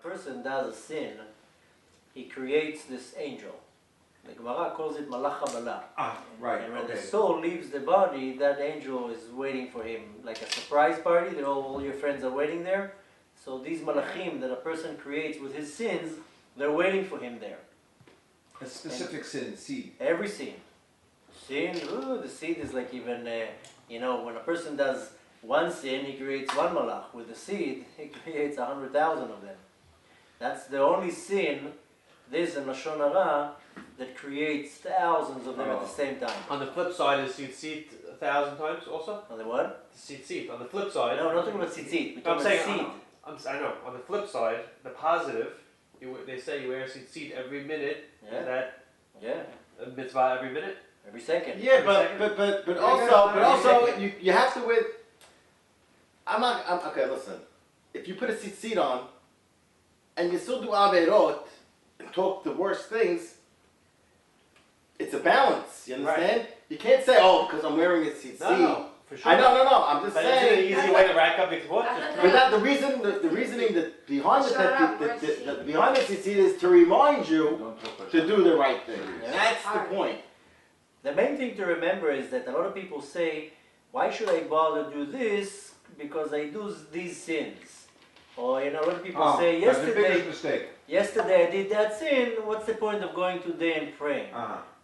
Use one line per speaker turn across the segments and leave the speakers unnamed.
person does a sin, he creates this angel. The Gemara calls it Malach Kabbalah.
Right.
And when the soul leaves the body, that angel is waiting for him, like a surprise party. That all your friends are waiting there. So these malachim that a person creates with his sins, they're waiting for him there.
A specific sin, seed.
Every sin. The seed is like even, when a person does one sin, he creates one malach. With the seed, he creates 100,000 of them. That's the only sin, this and Lashon Hara, that creates thousands of them at the same time.
On the flip side, is tzitzit 1,000 times also?
On the what?
Tzitzit. On the flip side.
No, we're not talking about tzitzit. We're talking about seed.
I know. On the flip side, the positive, they say you wear tzitzit every minute.
Yeah.
Is that a mitzvah every minute?
Every second.
Yeah, but also you have to with. Okay. Listen, if you put a tzitzit on, and you still do averot and talk the worst things, it's a balance. You understand?
Right.
You can't say, because I'm wearing a tzitzit.
No, for sure.
No. I'm just
But
saying.
it's an easy way to rack up your foot.
But that the reasoning that behind behind the tzitzit is to remind you to do the right thing.
Yeah.
That's the point.
The main thing to remember is that a lot of people say, why should I bother do this? Because I do these sins. Or, a lot of people say,
that's the biggest mistake.
yesterday I did that sin, what's the point of going today and praying?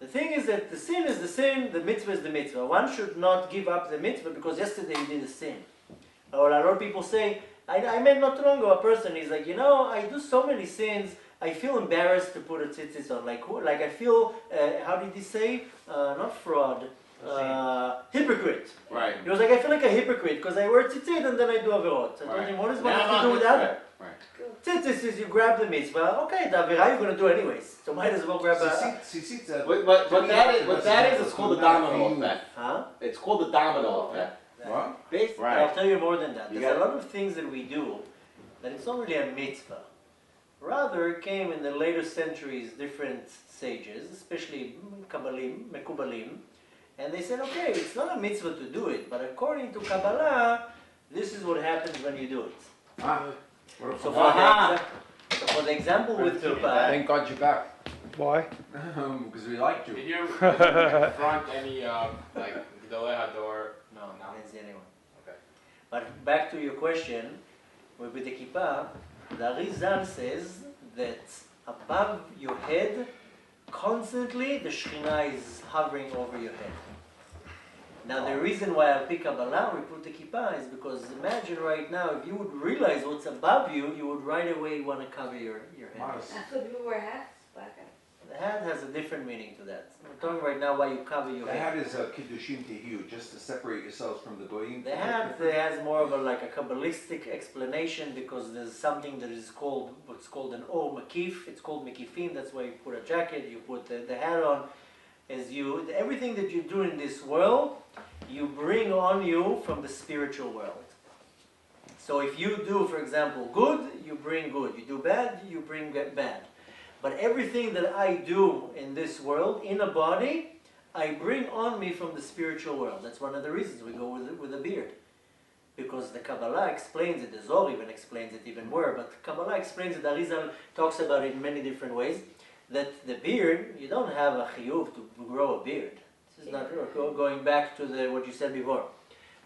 The thing is that the sin is the sin, the mitzvah is the mitzvah. One should not give up the mitzvah because yesterday you did a sin. Or a lot of people say, I met not too long ago a person, he's like, I do so many sins, I feel embarrassed to put a tzitzit on. Like I feel, how did he say? Not fraud. Hypocrite.
Right.
He was like, I feel like a hypocrite because I wear tzitzit and then I do averot. I told him, what does one have to do with the other?
Right.
Tzitzit is you grab the mitzvah. Okay, the averah you're going to do anyways. So might as well grab a...
What that is, it's called the domino effect.
Huh?
It's called the domino effect.
What?
Right.
I'll tell you more than that. There's a lot of things that we do that it's not really a mitzvah. Rather, it came in the later centuries, different sages, especially Kabbalim, Mekubalim, and they said, okay, it's not a mitzvah to do it, but according to Kabbalah, this is what happens when you do it. So for the example with Kippah...
Thank God you're back.
Why?
Because we liked you.
Did you confront any, Gedolei Hador?
No, I didn't see anyone.
Okay.
But back to your question, with the Kippah, the Arizal says that above your head, constantly the Shekhinah is hovering over your head. Now the reason why I pick Kabbalah, we put the Kippah, is because imagine right now, if you would realize what's above you, you would right away want to cover your head.
That's why people wear hats, black hats.
The hat has a different meaning to that. We're talking right now why you cover your
The
head.
hat is a kiddushim tehiyu, just to separate yourselves from the goyim.
The hat has more of a Kabbalistic explanation because there's something that is called, what's called an O makif. It's called makifim. That's why you put a jacket, you put the hat on. Everything that you do in this world, you bring on you from the spiritual world. So if you do, for example, good, you bring good. You do bad, you bring bad. But everything that I do in this world, in a body, I bring on me from the spiritual world. That's one of the reasons we go with a beard. Because the Kabbalah explains it, the Zohar even explains it even more, but Kabbalah explains it, the Arizal talks about it in many different ways, that the beard, you don't have a chiyuv to grow a beard. This is not going back to what you said before.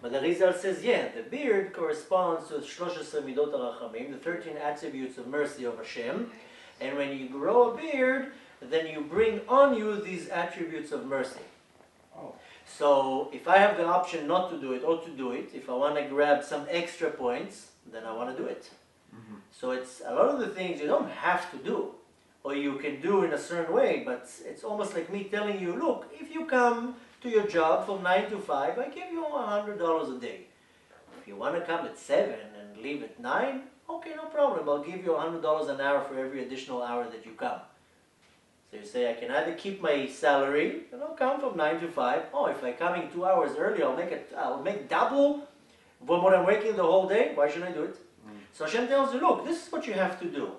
But the Arizal says, the beard corresponds to 13 midot harachamim, the 13 attributes of mercy of Hashem. And when you grow a beard, then you bring on you these attributes of mercy. So if I have the option not to do it or to do it, if I want to grab some extra points, then I want to do it. So it's a lot of the things you don't have to do, or you can do in a certain way, but it's almost like me telling you, look, if you come to your job from 9 to 5, I give you $100 a day. If you want to come at 7 and leave at 9, okay, no problem. I'll give you $100 an hour for every additional hour that you come. So you say, I can either keep my salary, and I'll come from 9 to 5. Oh, if I come in 2 hours early, I'll make double from what I'm working the whole day. Why should I do it? So Hashem tells you, look, this is what you have to do.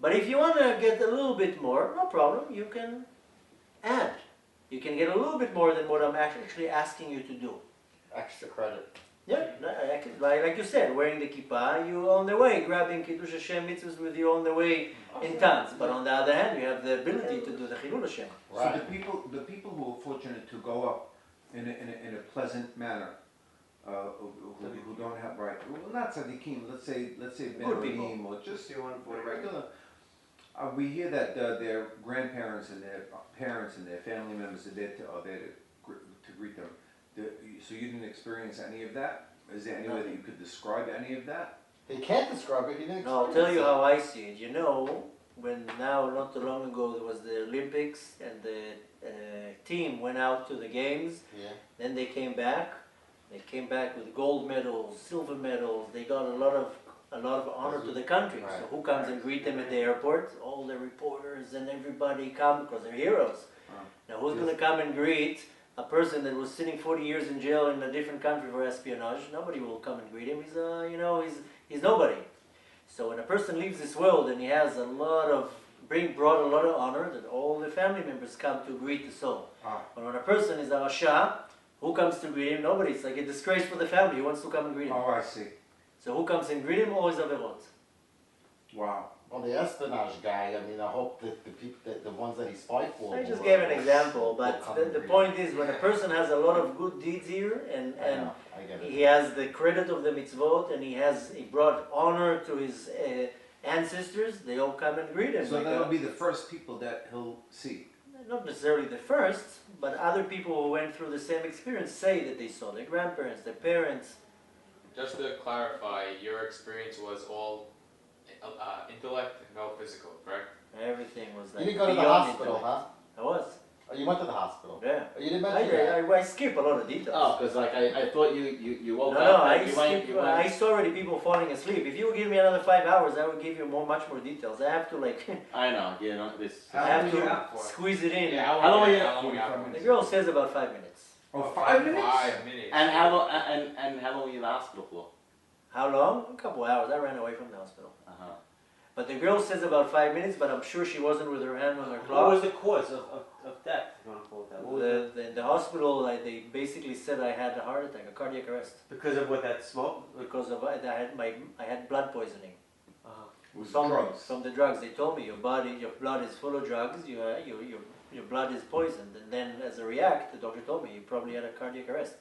But if you want to get a little bit more, no problem. You can add. You can get a little bit more than what I'm actually asking you to do.
Extra credit.
Yeah, like you said, wearing the kippah, you're on the way, grabbing Kiddush Hashem mitzvahs with you on the way in tons. But on the other hand, you have the ability to do the Chilul Hashem.
So the people who are fortunate to go up in a pleasant manner, who don't have well, not tzaddikim, let's say
Good people.
benanim or just regular. We hear that their grandparents and their parents and their family members are there to greet them. So you didn't experience any of that? Is there any way that you could describe any of that?
He can't describe it. He didn't.
I'll tell you how I see it. You know, when not too long ago there was the Olympics and the team went out to the games.
Yeah.
Then they came back. They came back with gold medals, silver medals. They got a lot of honor to the country.
Right.
So who comes and greet them at the airport? All the reporters and everybody come because they're heroes. Now who's going to come and greet a person that was sitting 40 years in jail in a different country for espionage? Nobody will come and greet him. He's nobody. So when a person leaves this world and he has brought a lot of honor, that all the family members come to greet the soul. But when a person is a rasha, who comes to greet him? Nobody. It's like a disgrace for the family. Who wants to come and greet him?
Oh, I see.
So who comes and greet him? Always averot.
Wow.
Well, the espionage guy. I mean, I hope that the people, the ones that he spied for.
I just
will,
gave an example,
will
but
come
the
and greet
point
him.
is when a person has a lot of good deeds here and
I know, I get it.
he has the credit of the mitzvot and he brought honor to his ancestors, they all come and greet him.
So
Like
that'll be the first people that he'll see.
not necessarily the first, but other people who went through the same experience say that they saw their grandparents, their parents.
Just to clarify, your experience was all intellect, no physical, correct?
Everything was like
You didn't go to the
beyond
hospital,
intellect.
huh?
I was.
Oh, you went to the hospital.
Yeah.
Oh, you didn't
I,
mention that.
I skip a lot of details.
Oh, because like I thought you woke
No,
up.
I
and you went,
skip. I saw already people falling asleep. If you would give me another 5 hours, I would give you much more details. I have to
I know. You know this.
I have
long were you
to
out for?
squeeze it in.
Yeah,
How long were you-
how long were you out
45
for?
The girl says about 5 minutes.
Oh, 5 minutes?
5 minutes.
And how long? And how long were you in the hospital for?
How long? A couple hours. I ran away from the hospital.
Uh-huh.
But the girl says about 5 minutes, but I'm sure she wasn't with her hand on her
What was
clock.
the cause of death? If you want to call it that. What was
In the hospital, they basically said I had a heart attack, a cardiac arrest,
because of what that smoke?
because of I had blood poisoning
With
from
drugs.
from the drugs. They told me your blood is full of drugs. Your blood is poisoned, and then as a react, the doctor told me you probably had a cardiac arrest.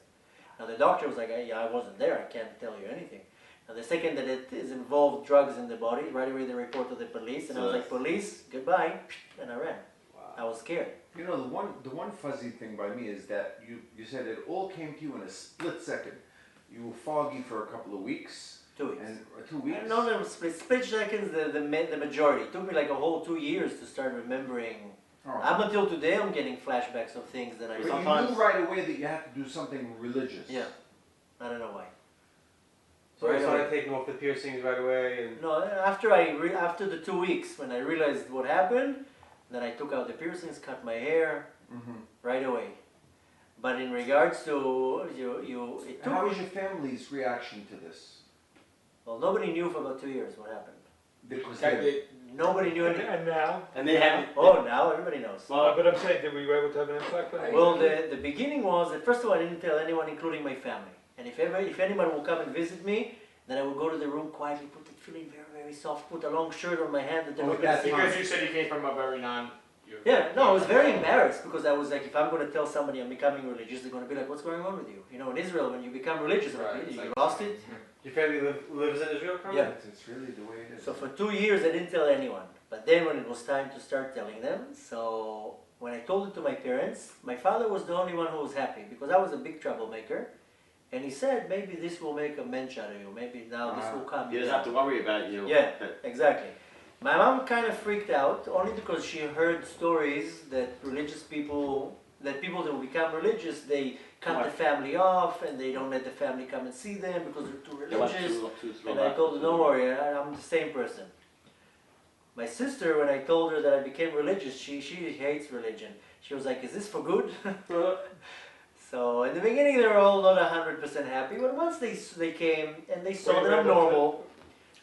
Now the doctor was like, I wasn't there. I can't tell you anything. Now the second that it is involved drugs in the body, right away they report to the police, and I was like, police, goodbye, and I ran. I was scared.
You know, the one fuzzy thing by me is that you said it all came to you in a split second. You were foggy for a couple of weeks.
2 weeks.
And 2 weeks?
No, split seconds, the majority. It took me like a whole 2 years to start remembering.
Oh.
Up until today, I'm getting flashbacks of things that I
But
sometimes.
you knew right away that you had to do something religious.
Yeah, I don't know why.
So you
Right
started
away.
taking off the piercings right away, and
No, after the 2 weeks, when I realized what happened, then I took out the piercings, cut my hair
Mm-hmm.
right away. But in regards to it took.
How was your family's reaction to this?
Well, nobody knew for about 2 years what happened.
Because
Nobody knew anything.
And now?
And they had.
Oh, now everybody knows.
But I'm saying, were you able to have an impact on it?
Well, the beginning was that first of all, I didn't tell anyone, including my family. And if anyone will come and visit me, then I will go to the room quietly, put the feeling very, very soft, put a long shirt on my hand that they're not gonna see.
Because you said you came from a very
Yeah, no, I was very embarrassed because I was like, if I'm going to tell somebody I'm becoming religious, they're going to be like, what's going on with you? You know, in Israel, when you become religious,
Right, it's
you
like-
lost it.
your family lives in Israel currently?
Yeah.
it's really the way it is.
So for 2 years, I didn't tell anyone. But then when it was time to start telling them, so when I told it to my parents, my father was the only one who was happy because I was a big troublemaker. And he said, maybe this will make a mensch out of you. Maybe now this will calm
You
you
just
down.
have to worry about you.
Yeah, exactly. My mom kind of freaked out only because she heard stories that people that will become religious, they cut the family off and they don't let the family come and see them because they're too religious. And I told her, don't worry, I'm the same person. My sister, when I told her that I became religious, she hates religion. She was like, is this for good? So in the beginning they were all not 100% happy, but once they came and they saw that I'm normal,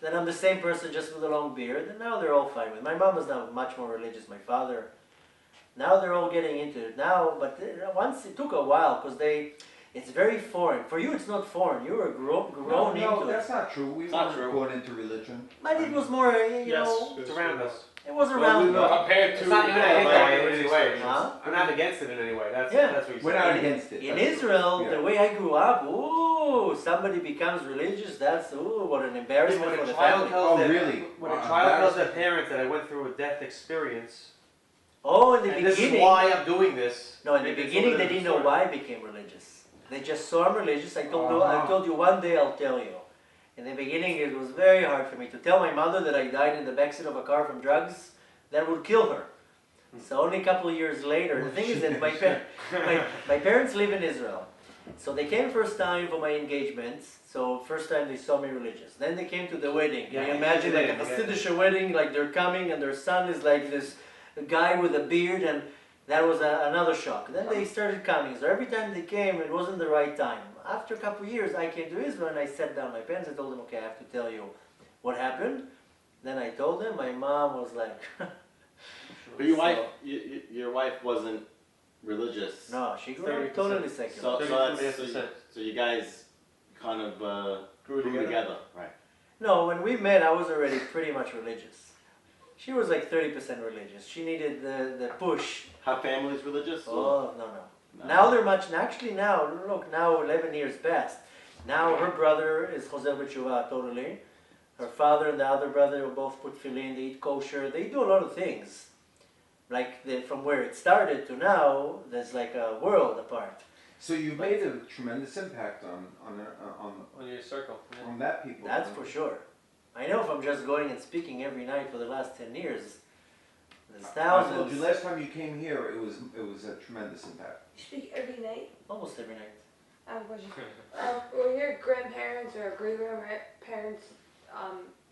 that I'm the same person just with a long beard, and now they're all fine with it. My mom is now much more religious, my father. Now they're all getting into it now, but once it took a while because It's very foreign. For you, it's not foreign. You were grown
No,
into
that's
it.
not true. We
It's not
weren't
true.
born into religion.
But it was more, you
Yes,
know,
it's around us.
it was
Well,
around.
we were-
Compared to
It's not in any way.
Huh?
I'm not against it in any way. That's
Yeah.
that's what you
We're
said.
not against it.
In
That's-
Israel,
yeah.
the way I grew up, ooh, somebody becomes religious. That's what an embarrassment
When
for
a
the
child
family.
tells
Oh,
their,
really?
when
Wow,
a child tells their
embarrassing.
parents that I went through a death experience,
Oh, in the
and this is
beginning.
why I'm doing this.
No, in the
maybe it's a
beginning
little
they
bit
didn't know
story.
why I became religious. They just saw I'm religious. I told you one day I'll tell you. In the beginning it was very hard for me to tell my mother that I died in the backseat of a car from drugs. That would kill her. So only a couple of years later, the thing is that my parents live in Israel. So they came first time for my engagement. So first time they saw me religious. Then they came to the wedding. Can you imagine like a Hasidic wedding, like they're coming and their son is like this guy with a beard, and that was another shock. Then they started coming. So every time they came, it wasn't the right time. After a couple of years, I came to Israel and I sat down my parents. I told them, okay, I have to tell you what happened. Then I told them. My mom was like,
But your wife wasn't religious.
no, she grew up
30%.
totally secular.
So you guys kind of grew together, right?
No, when we met, I was already pretty much religious. She was like 30% religious. She needed the push.
Her family's religious?
Oh, no.
No.
Now they're much, actually now, look, now 11 years passed. Now her brother is Choser B'Tshuva totally. Her father and the other brother will both put tefillin, they eat kosher, they do a lot of things. Like from where it started to now, there's like a world apart.
So you've made a tremendous impact
On your circle. Yeah.
on that people.
That's for sure. I know if I'm just going and speaking every night for the last 10 years, there's
I told you
thousands,
last time you came here, it was a tremendous impact.
You speak every night.
almost every night.
I have a question. Were your grandparents or great grandparents,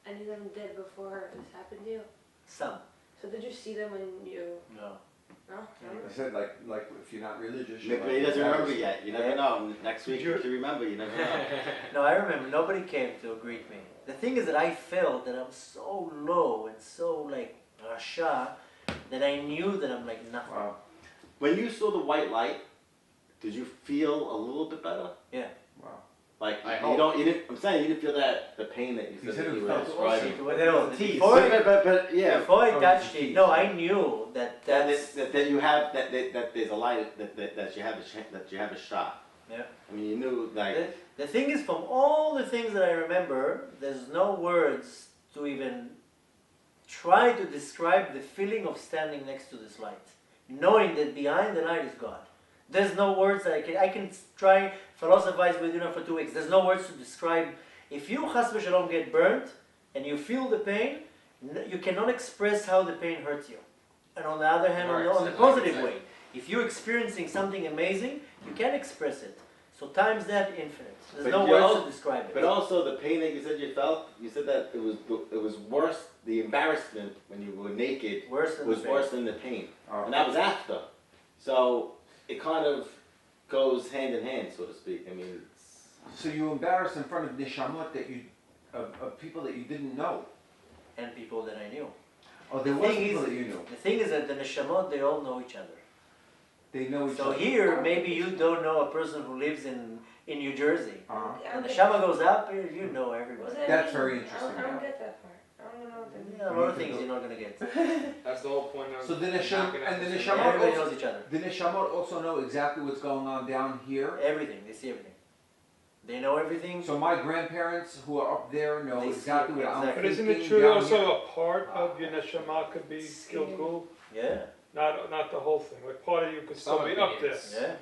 any of them dead before this happened to you?
Some,
So did you see them when you?
no.
No.
I said like if you're not religious, you're
Maybe
like
he doesn't remember
embarrassed.
yet. You never know. Next week,
Did
if you remember, you never know.
No, I remember nobody came to greet me. The thing is that I felt that I'm so low and so like rasha that I knew that I'm like nothing.
Wow.
When you saw the white light, did you feel a little bit better?
Yeah.
Wow.
Like
I
you
hope.
don't. You didn't. I'm saying you didn't feel the pain that you
You
said
said
that
it
you were
felt
describing.
But then it was teeth.
Before I,
But yeah.
before I
Oh,
touched
it's
it, no, I knew that that's
That you have that there's a light that you have that you have a shot.
Yeah.
I mean, you knew like.
the thing is, from all the things that I remember, there's no words to even try to describe the feeling of standing next to this light, knowing that behind the light is God. There's no words that I can try philosophize with for 2 weeks. There's no words to describe. If you chas v'shalom get burnt and you feel the pain, you cannot express how the pain hurts you. And on the other hand, on the positive way, if you're experiencing something amazing, you can express it. So times that infinite. There's
But
no
you
words
al-
to describe it.
But also the pain that you said you felt. You said that it was worse. The embarrassment when you were naked
Worse than
was
the pain.
worse than the pain,
Oh.
and that was after. So it kind of goes hand in hand, so to speak. I mean,
So you embarrassed in front of neshamot that you of people that you didn't know.
And people that I knew.
Oh, there
The
was
thing
people
is-
that you knew.
The thing is that the neshamot, they all know each other.
They know each
So
other.
here, maybe you don't know a person who lives in New Jersey.
Uh-huh.
When the neshama goes up, you know everybody.
That's very interesting,
I don't
yeah.
get that part. I don't know what that means.
Yeah, a lot of things you're not gonna get.
That's the whole point of.
So the
knocking out
the
the
neshama
Everybody
also,
knows each other.
the neshamot also know exactly what's going on down here.
Everything. They see everything. They know everything.
So my grandparents who are up there know
They see
exactly
it,
what I'm
exactly.
But isn't it
thinking
true
down
also
here.
a part of your neshama could be kilkul?
Yeah.
Not the whole thing. Like part of you could still
Some
be up there.
opinions.
Yeah.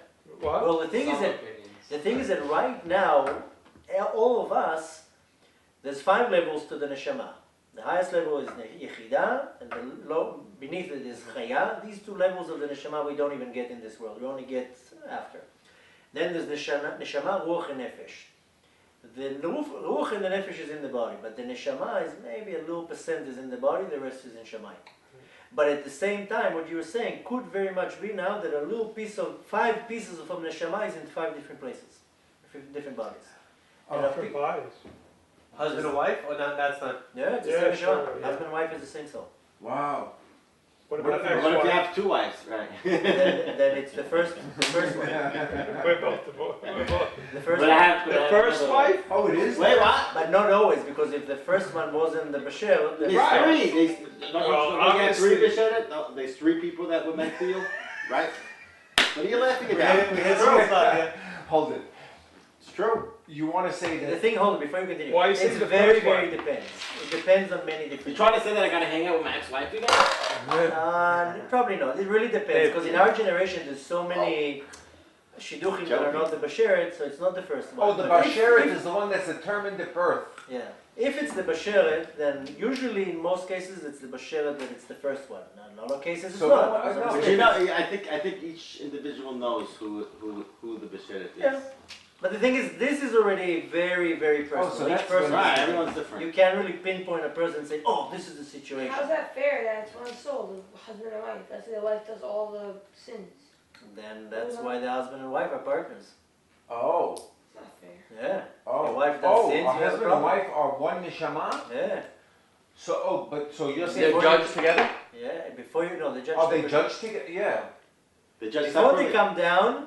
What?
Well, the thing is
Some
that
opinions.
right now, all of us, there's 5 levels to the neshama. The highest level is yechida, and the low beneath it is chaya. These 2 levels of the neshama we don't even get in this world. We only get after. Then there's neshama, ruach, and nefesh. The ruach and the nefesh is in the body, but the neshama is maybe a little percent is in the body. The rest is in shamayim. But at the same time, what you were saying could very much be now that a little piece of 5 pieces of neshama is in 5 different places, 5 different bodies. And a
Different
pe-
bodies.
Husband and wife? Or not? That's not.
Yeah, it's the
Yeah,
same
sure,
neshama.
yeah.
Husband and wife is the same soul.
Wow.
What about
What if you
ex-wife?
have two wives, right?
then it's the first one.
We're both divorced.
The first
But
one.
I have,
The first wife?
Oh, it is?
Wait, what?
But not always, because if the first one wasn't the Basher, then
There's three.
Well,
Don't you get three
obviously-
B'Shedet? No, there's three people that were meant for you, right? What are you laughing
we
about?
had some fun, yeah.
Hold it.
It's true.
You want to say
The
that?
thing, hold on, before you continue.
Why is
it's
it the
very,
first
very
one?
depends. It depends on many
You
different
trying to say that I gotta hang out with my ex-wife again?
Probably not. It really depends, because in our generation there's so many shidduchim that are not the Basheret, so it's not the first one.
Oh, the
But if-
Basheret
if-
is the one that's determined at birth.
Yeah. If it's the Basheret, then usually in most cases it's the Basheret that it's the first one. In a lot of cases it's
So
not.
what-
because
no,
of
But
the
you know,
difference.
I think each individual knows who the B'Shedet is.
Yeah. But the thing is, this is already very, very personal.
so
Each
that's
person
Right,
is different.
everyone's different.
You can't really pinpoint a person and say, oh, this is the situation.
How's that fair that it's one soul, the husband and wife? That's the wife does all the sins.
Then that's why the husband and wife are partners.
Oh.
It's not fair.
Yeah.
Oh.
Your wife does sins,
a
you have a
husband and
problem.
wife are one neshama?
Yeah.
So, so you're
They're
saying...
judged together?
Yeah. Before you know, the judge.
Oh, they judge together? Yeah.
They judge
Before they
separately.
come down,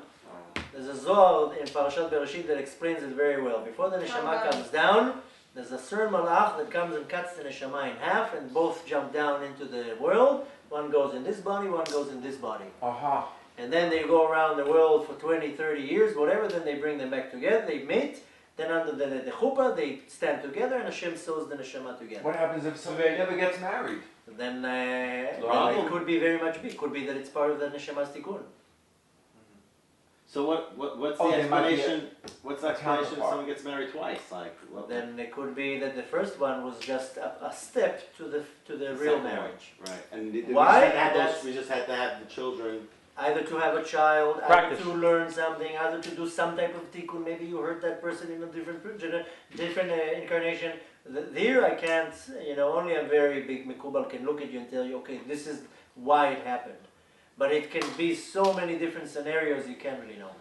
there's a Zohar in Parashat Bereshit that explains it very well. Before the neshama comes down, there's a certain malach that comes and cuts the neshama in half, and both jump down into the world. One goes in this body, one goes in this body.
Aha.
And then they go around the world for 20, 30 years, whatever, then they bring them back together, they meet, then under the chuppah, they stand together, and Hashem sews the neshama together.
What happens if somebody never gets married?
Then
Problem.
it could be very much big. Could be that it's part of the neshama's tikkun.
So what's
Oh,
the
there might be
explanation? What's the explanation if
counterpart.
someone gets married twice? Like, what,
Then it could be that the first one was just a step to the real
second
marriage.
one, right? And
Why?
we just had to have the children.
Either to have a child,
Practice.
either to learn something, either to do some type of tikkun. Maybe you hurt that person in a different incarnation. Here I can't, only a very big mikubal can look at you and tell you, okay, this is why it happened. But it can be so many different scenarios you can't really know.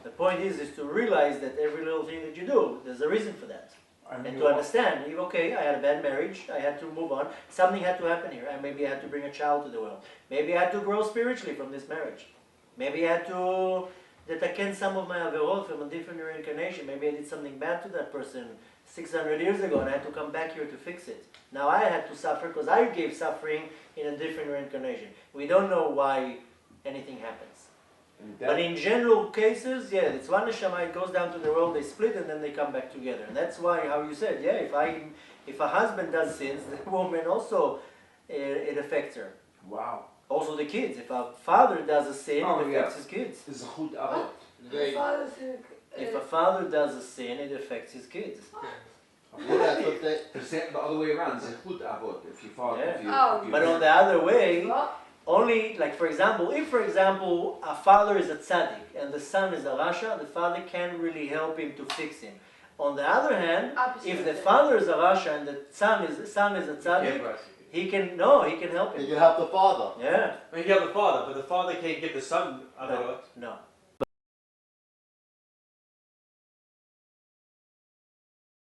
The point is to realize that every little thing that you do, there's a reason for that.
I mean,
And
you
to understand, okay, I had a bad marriage, I had to move on, something had to happen here, and maybe I had to bring a child to the world. Maybe I had to grow spiritually from this marriage. Maybe I had to detect some of my averot from a different reincarnation. Maybe I did something bad to that person 600 years ago and I had to come back here to fix it. Now I had to suffer because I gave suffering in a different reincarnation. We don't know why anything happens.
and
But
that-
in general cases, yeah, it's one neshama, it goes down to the world, they split and then they come back together. And that's why, how you said, yeah, if a husband does sins, the woman also, it affects her.
Wow.
Also the kids, if a father does a sin,
Oh,
it affects
yeah.
his kids.
Zechut avot.
My father's
If a father does a sin, it affects his kids.
That's what they.
The other way around, zechut avot. If you follow,
Yeah.
if you,
Oh.
if you-
But on the other way,
What?
only, like for example, if for example a father is a tzaddik and the son is a rasha, the father can't really help him to fix him. On the other hand,
Opposite
if
of
the
that.
father is a rasha and the son is a tzaddik, he can help
You
him.
can help the father.
Yeah,
I mean, you have the father, but the father can't give the son averot.
no.